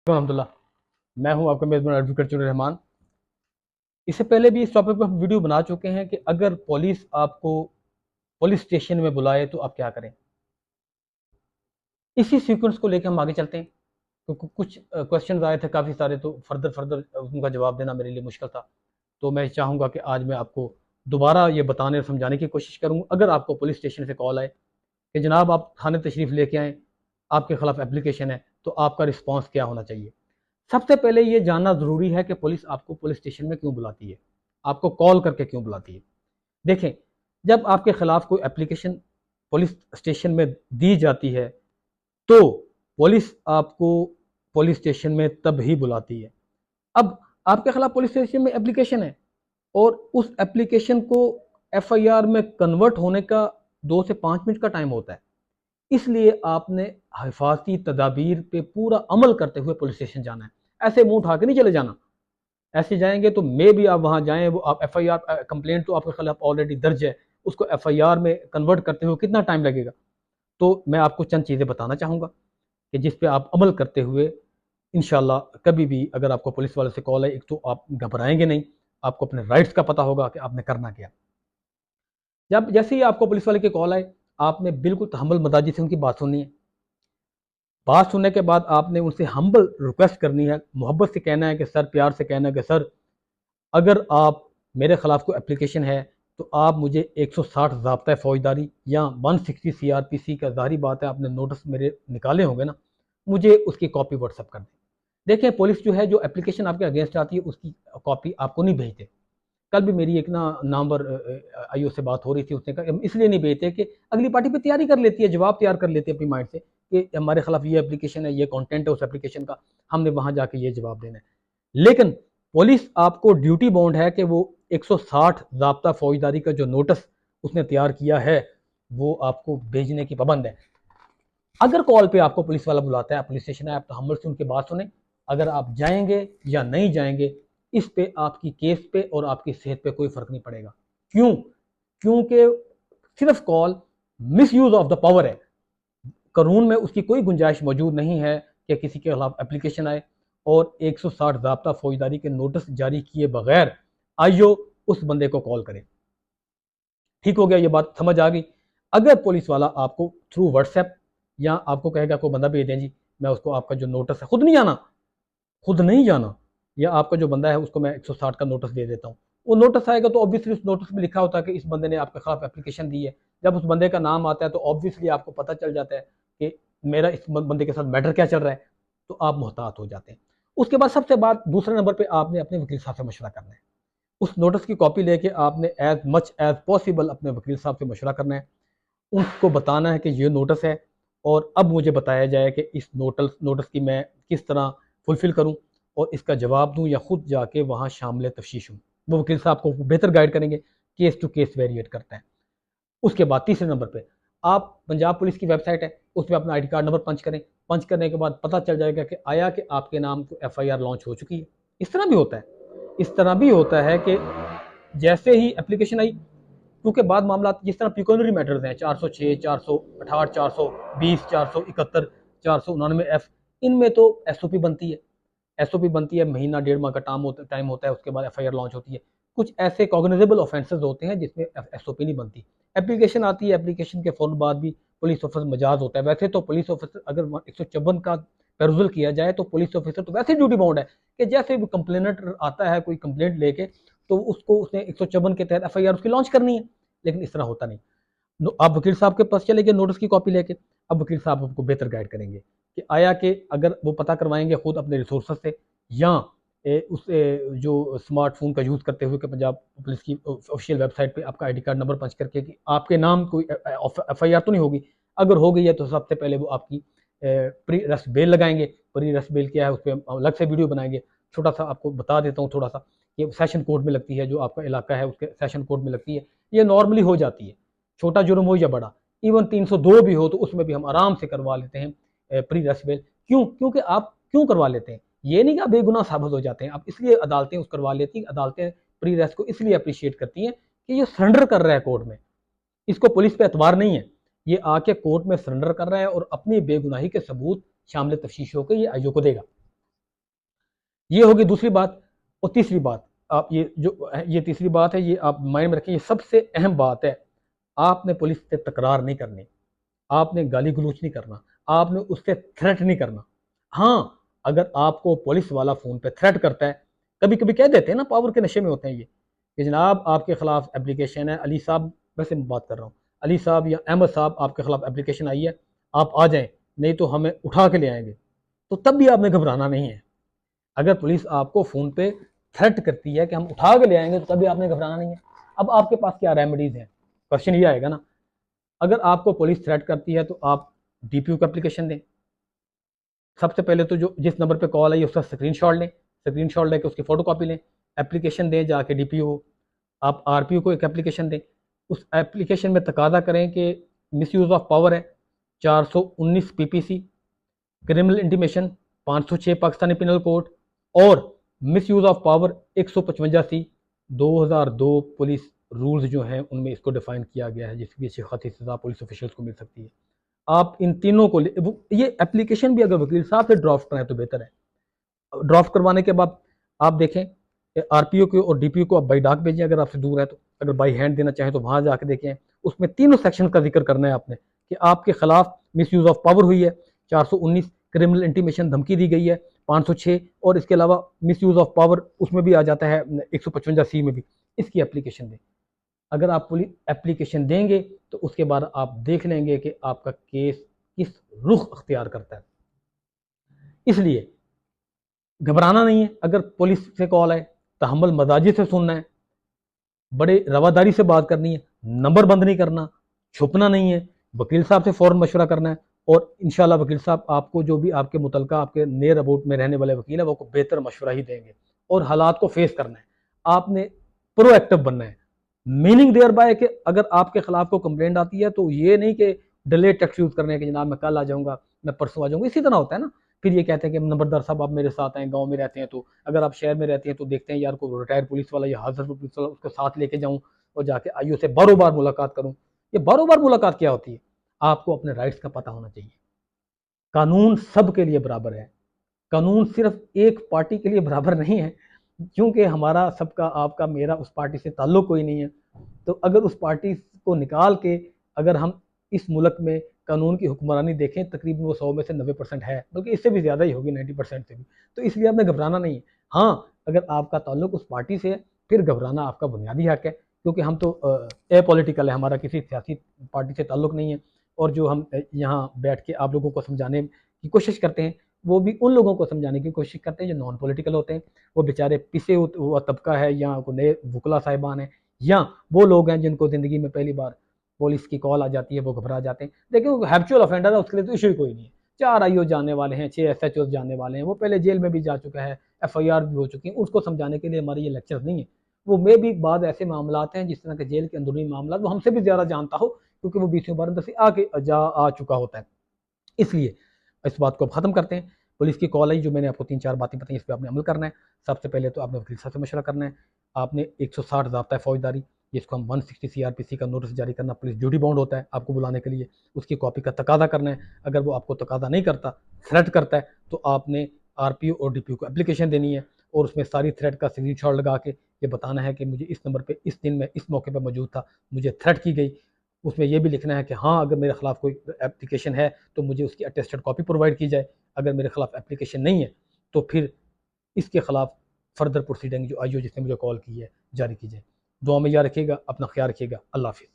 अल्हम्दुलिल्लाह। मैं हूं आपका मेज़बान एडवोकेट चुनर रहमान। इससे पहले भी इस टॉपिक पर हम वीडियो बना चुके हैं कि अगर पुलिस आपको पुलिस स्टेशन में बुलाए तो आप क्या करें। इसी सीक्वेंस को लेकर हम आगे चलते हैं, क्योंकि कुछ क्वेश्चन आए थे काफ़ी सारे, तो फर्दर फर्दर उनका जवाब देना मेरे लिए मुश्किल था। तो मैं चाहूँगा कि आज मैं आपको दोबारा ये बताने और समझाने की कोशिश करूँ। अगर आपको पुलिस स्टेशन से कॉल आए कि जनाब आप थाने तशरीफ़ लेके आएँ, आपके खिलाफ एप्लीकेशन है, तो आपका रिस्पॉन्स क्या होना चाहिए। सबसे पहले ये जानना ज़रूरी है कि पुलिस आपको पुलिस स्टेशन में क्यों बुलाती है, आपको कॉल करके क्यों बुलाती है। देखें, जब आपके खिलाफ कोई एप्लीकेशन पुलिस स्टेशन में दी जाती है, तो पुलिस आपको पुलिस स्टेशन में तब ही बुलाती है। अब आपके खिलाफ पुलिस स्टेशन में एप्लीकेशन है और उस एप्लीकेशन को एफआईआर में कन्वर्ट होने का 2 से 5 मिनट का टाइम होता है। इसलिए आपने हिफाजती तदाबीर पे पूरा अमल करते हुए पुलिस स्टेशन जाना है। ऐसे मुंह उठा के नहीं चले जाना। ऐसे जाएंगे तो मे भी आप वहां जाएं, वो आप एफआईआर कंप्लेंट तो आपके खिलाफ ऑलरेडी दर्ज है, उसको एफआईआर में कन्वर्ट करते हुए कितना टाइम लगेगा। तो मैं आपको चंद चीज़ें बताना चाहूँगा कि जिस पे आप अमल करते हुए इंशाल्लाह कभी भी अगर आपको पुलिस वाले से कॉल है, एक तो आप घबराएंगे नहीं, आपको अपने राइट्स का पता होगा कि आपने करना क्या। जब जैसे ही आपको पुलिस वाले की कॉल आए, आपने बिल्कुल तहम्मुल मजाजी से उनकी बात सुननी है। बात सुनने के बाद आपने उनसे हम्बल रिक्वेस्ट करनी है, मोहब्बत से कहना है कि सर, प्यार से कहना है कि सर, अगर आप मेरे खिलाफ कोई एप्लीकेशन है तो आप मुझे 160 ज़ाब्ता फौजदारी या 160 सीआरपीसी का, ज़ाहिर बात है आपने नोटिस मेरे निकाले होंगे ना, मुझे उसकी कॉपी व्हाट्सअप कर दें। देखिए, पुलिस जो है, जो एप्लीकेशन आपके अगेंस्ट आती है उसकी कॉपी आपको नहीं भेजते। कल भी मेरी एक ना नामवर आईओ से बात हो रही थी, उसने कहा हम इसलिए नहीं भेजते कि अगली पार्टी पे तैयारी कर लेती है, जवाब तैयार कर लेती है अपनी माइंड से कि हमारे खिलाफ ये एप्लीकेशन है, ये कंटेंट है उस एप्लीकेशन का, हमने वहां जाके ये जवाब देना है। लेकिन पुलिस आपको ड्यूटी बाउंड है कि वो 160 ज़ाब्ता फौजदारी का जो नोटिस उसने तैयार किया है वो आपको भेजने की पाबंद है। अगर कॉल पे आपको पुलिस वाला बुलाता है, पुलिस स्टेशन है, आप तहम्मुल से उनकी बात सुने। अगर आप जाएंगे या नहीं जाएंगे, इस पे आपकी केस पे और आपकी सेहत पे कोई फर्क नहीं पड़ेगा। क्यों? क्योंकि सिर्फ call miss use of the power है। कानून में उसकी कोई गुंजाइश मौजूद नहीं है कि किसी के खिलाफ एप्लीकेशन आए और 160 ज़ाब्ता फौजदारी के नोटिस जारी किए बगैर आईओ उस बंदे को कॉल करे। ठीक हो गया, ये बात समझ आ गई। अगर पुलिस वाला आपको थ्रू व्हाट्सएप या आपको कहेगा कोई बंदा भेज दें जी, मैं उसको आपका जो नोटिस है, खुद नहीं जाना, खुद नहीं जाना, या आपका जो बंदा है उसको मैं 160 का नोटिस दे देता हूँ। वो नोटिस आएगा तो ऑब्वियसली उस नोटिस में लिखा होता है कि इस बंदे ने आपके खिलाफ एप्लीकेशन दी है। जब उस बंदे का नाम आता है तो ऑब्वियसली आपको पता चल जाता है कि मेरा इस बंदे के साथ मैटर क्या चल रहा है, तो आप मोहतात हो जाते हैं। उसके बाद सबसे बात, दूसरे नंबर पर आपने अपने वकील साहब से मशवरा करना है। उस नोटिस की कॉपी लेके आपने एज मच एज पॉसिबल अपने वकील साहब से मशवरा करना है। उनको बताना है कि ये नोटिस है और अब मुझे बताया जाए कि इस नोटिस की मैं किस तरह फुलफिल करूं और इसका जवाब दूं या खुद जाके वहां शामिल तफ्तीश हूं। वो वकील साहब को बेहतर गाइड करेंगे, केस टू केस वेरिएट करता है। उसके बाद तीसरे नंबर पे आप पंजाब पुलिस की वेबसाइट है, उसमें अपना आईडी कार्ड नंबर पंच करें। पंच करने के बाद पता चल जाएगा कि आया कि आपके नाम को एफआईआर लॉन्च हो चुकी है। इस तरह भी होता है, इस तरह भी होता है कि जैसे ही एप्लीकेशन आई, क्योंकि बाद मामला जिस तरह पिकोनरी मैटर्स हैं, 406, 468, 420, 471, 499F, इनमें तो एसओपी बनती है। एसओपी बनती है, महीना 1.5 माह का टाइम होता है, उसके बाद एफआईआर लॉन्च होती है। कुछ ऐसे कॉग्निजेबल ऑफेंसेस होते हैं जिसमें एसओपी नहीं बनती। एप्लीकेशन आती है, एप्लीकेशन के फौरन बाद भी पुलिस ऑफिसर मजाज होता है। वैसे तो पुलिस ऑफिसर अगर 154 का पेरुजल किया जाए तो पुलिस ऑफिसर तो वैसे ड्यूटी बाउंड है कि जैसे भी कंप्लेनेंट आता है कोई कंप्लेंट लेके, तो उसको उसने 154 के तहत एफआईआर उसकी लॉन्च करनी है। लेकिन इस तरह होता नहीं। आप वकील साहब के पास चले गए नोटिस की कॉपी लेके, अब वकील साहब आपको बेहतर गाइड करेंगे कि आया कि अगर वो पता करवाएंगे खुद अपने रिसोर्स से, या उस जो स्मार्टफोन का यूज़ करते हुए कि पंजाब पुलिस की ऑफिशियल वेबसाइट पे आपका आईडी कार्ड नंबर पंच करके कि आपके नाम कोई एफआईआर तो नहीं होगी। अगर हो गई है तो सबसे पहले वो आपकी प्री रेस्ट बेल लगाएंगे। प्री रेस्ट बेल क्या है, उस पर अलग से वीडियो बनाएंगे। छोटा सा आपको बता देता हूँ, थोड़ा सा, ये सेशन कोर्ट में लगती है, जो आपका इलाका है उसके सेशन कोर्ट में लगती है। ये नॉर्मली हो जाती है, छोटा जुर्म हो या बड़ा, इवन 302 भी हो तो उसमें भी हम आराम से करवा लेते हैं प्री रेस्ट बेल। क्यों? क्योंकि आप क्यों करवा लेते हैं, ये नहीं कि आप बेगुनाह साबित हो जाते हैं, आप इसलिए अदालतें उस करवा लेती हैं। अदालतें प्री रेस्ट को इसलिए अप्रिशिएट करती हैं कि ये सरेंडर कर रहा है कोर्ट में, इसको पुलिस पे एतबार नहीं है, ये आके कोर्ट में सरेंडर कर रहा है और अपनी बेगुनाही के सबूत शामिल तफ्तीश होकर ये आईओ को देगा। ये होगी दूसरी बात। और तीसरी बात, आप ये तीसरी बात है, ये आप माइंड में रखें, ये सबसे अहम बात है। आपने पुलिस से तकरार नहीं करनी, आपने गाली गलौज नहीं करना, आपने उससे थ्रेट नहीं करना। हाँ, अगर आपको पुलिस वाला फ़ोन पे थ्रेट करता है, कभी कभी कह देते हैं ना, पावर के नशे में होते हैं ये, कि जनाब आपके खिलाफ एप्लीकेशन है, अली साहब, वैसे मैं बात कर रहा हूँ, अली साहब या अहमद साहब आपके खिलाफ एप्लीकेशन आई है, आप आ जाएं, नहीं तो हमें उठा के ले आएंगे। तो तब भी आपने घबराना नहीं है। अगर पुलिस आपको फ़ोन पे थ्रेट करती है कि हम उठा के ले आएंगे, तो तभी आपने घबराना नहीं है। अब आपके पास क्या रेमेडीज़ हैं, क्वेश्चन ये आएगा ना। अगर आपको पुलिस थ्रेट करती है तो आप डीपीओ को एप्लीकेशन दें। सबसे पहले तो जो जिस नंबर पे कॉल आई उसका स्क्रीनशॉट लें, स्क्रीनशॉट लेके उसकी फ़ोटो कॉपी लें, एप्लीकेशन दें जाके डीपीओ। आप आरपीओ को एक एप्लीकेशन दें, उस एप्लीकेशन में तकादा करें कि मिस यूज़ ऑफ पावर है 419 PPC, criminal intimation 506 Pakistani penal code, और misuse of power 155 C 2002 police rules जो हैं उनमें इसको डिफाइन किया गया है, जिसकी अच्छी खासी सज़ा पुलिस ऑफिशियल्स को मिल सकती है। आप इन तीनों को ये एप्लीकेशन भी अगर वकील साहब से ड्राफ्ट कराएं तो बेहतर है। ड्राफ्ट करवाने के बाद आप देखें, आरपीओ को और डीपीओ को आप बाई डाक भेजें अगर आपसे दूर है तो, अगर बाई हैंड देना चाहें तो वहां जाके देखें। उसमें तीनों सेक्शन का जिक्र करना है आपने कि आपके खिलाफ मिस यूज ऑफ पावर हुई है, 419 क्रिमिनल इंटीमेशन धमकी दी गई है, 506, और इसके अलावा मिस यूज ऑफ पावर उसमें भी आ जाता है 155 सी में भी। इसकी एप्लीकेशन दें। अगर आप पुलिस एप्लीकेशन देंगे तो उसके बाद आप देख लेंगे कि आपका केस किस रुख अख्तियार करता है। इसलिए घबराना नहीं है। अगर पुलिस से कॉल आए, तहम्मुल मजाजी से सुनना है, बड़े रवादारी से बात करनी है, नंबर बंद नहीं करना, छुपना नहीं है, वकील साहब से फ़ौरन मशवरा करना है। और इंशाल्लाह वकील साहब आपको जो भी आपके मुतलका आपके नियर अबाउट में रहने वाले वकील है वो आपको बेहतर मशवरा ही देंगे। और हालात को फेस करना है, आपने प्रोएक्टिव बनना है। मीनिंग देयर बाय कि अगर आपके खिलाफ को कंप्लेंट आती है तो ये नहीं कि डिले टेक्स यूज़ करने के, जनाब मैं कल आ जाऊंगा, मैं परसों आ जाऊंगा, इसी तरह होता है ना। फिर ये कहते हैं कि नंबरदार साहब आप मेरे साथ आए, गांव में रहते हैं तो, अगर आप शहर में रहते हैं तो देखते हैं यार को रिटायर्ड पुलिस वाला या हाजिर पुलिस वाला उसको साथ लेके जाऊं और जाके आईओ से बारों बार मुलाकात करूं। ये बारों बार मुलाकात क्या होती है? आपको अपने राइट्स का पता होना चाहिए। कानून सबके लिए बराबर है, कानून सिर्फ एक पार्टी के लिए बराबर नहीं है, क्योंकि हमारा सबका आपका मेरा उस पार्टी से ताल्लुक कोई नहीं है। तो अगर उस पार्टी को निकाल के अगर हम इस मुल्क में कानून की हुक्मरानी देखें, तकरीबन वो 100 में से 90% है, बल्कि इससे भी ज़्यादा ही होगी, 90% से भी। तो इसलिए आपने घबराना नहीं है। हाँ, अगर आपका ताल्लुक उस पार्टी से है फिर घबराना आपका बुनियादी हक है, क्योंकि हम तो अपॉलिटिकल है, हमारा किसी सियासी पार्टी से ताल्लुक नहीं है। और जो हम यहाँ बैठ के आप लोगों को समझाने की कोशिश करते हैं, वो भी उन लोगों को समझाने की कोशिश करते हैं जो नॉन पॉलिटिकल होते हैं। वो बेचारे पिसे हुआ तबका है, या कोई नए वकला साहिबान हैं, या वो लोग हैं जिनको ज़िंदगी में पहली बार पुलिस की कॉल आ जाती है, वो घबरा जाते हैं। देखिए वो हैप्चुअल ऑफेंडर है, उसके लिए तो इशू ही कोई नहीं है। 4 आईओ जानने वाले हैं, 6 एसएचओ जानने वाले हैं, वो पहले जेल में भी जा चुका है, एफआईआर भी हो चुकी है। उसको समझाने के लिए हमारे ये लेक्चर नहीं है। वो मे भी बाद ऐसे मामला हैं जिस तरह के जेल के अंदरूनी मामला वो हमसे भी ज़्यादा जानता हो, क्योंकि वो 20वीं 12वीं से आके आ चुका होता है। इसलिए इस बात को अब ख़त्म करते हैं। पुलिस की कॉल आई, जो मैंने आपको 3-4 बातें बताई, इस पर आपने अमल करना है। सबसे पहले तो आपने वकील साहब से मशवरा करना है। आपने 160 ज़ाब्ता फौजदारी, जिसको हम 160 सीआरपीसी का नोटिस जारी करना, पुलिस ड्यूटी बाउंड होता है आपको बुलाने के लिए, उसकी कॉपी का तकादा करना है। अगर वो आपको तकादा नहीं करता, थ्रेट करता है, तो आपने आरपीओ और डीपीओ को एप्लीकेशन देनी है, और उसमें सारी थ्रेट का स्क्रीनशॉट लगा के ये बताना है कि मुझे इस नंबर पे इस दिन में इस मौके पर मौजूद था, मुझे थ्रेट की गई। उसमें यह भी लिखना है कि हाँ, अगर मेरे खिलाफ कोई एप्लीकेशन है तो मुझे उसकी अटेस्टेड कॉपी प्रोवाइड की जाए। अगर मेरे खिलाफ एप्लीकेशन नहीं है तो फिर इसके खिलाफ फर्दर प्रोसीडिंग जो आईओ जिसने मुझे कॉल की है जारी की जाए। दुआ में याद रखिएगा, अपना ख्याल रखिएगा। अल्लाह हाफिज़।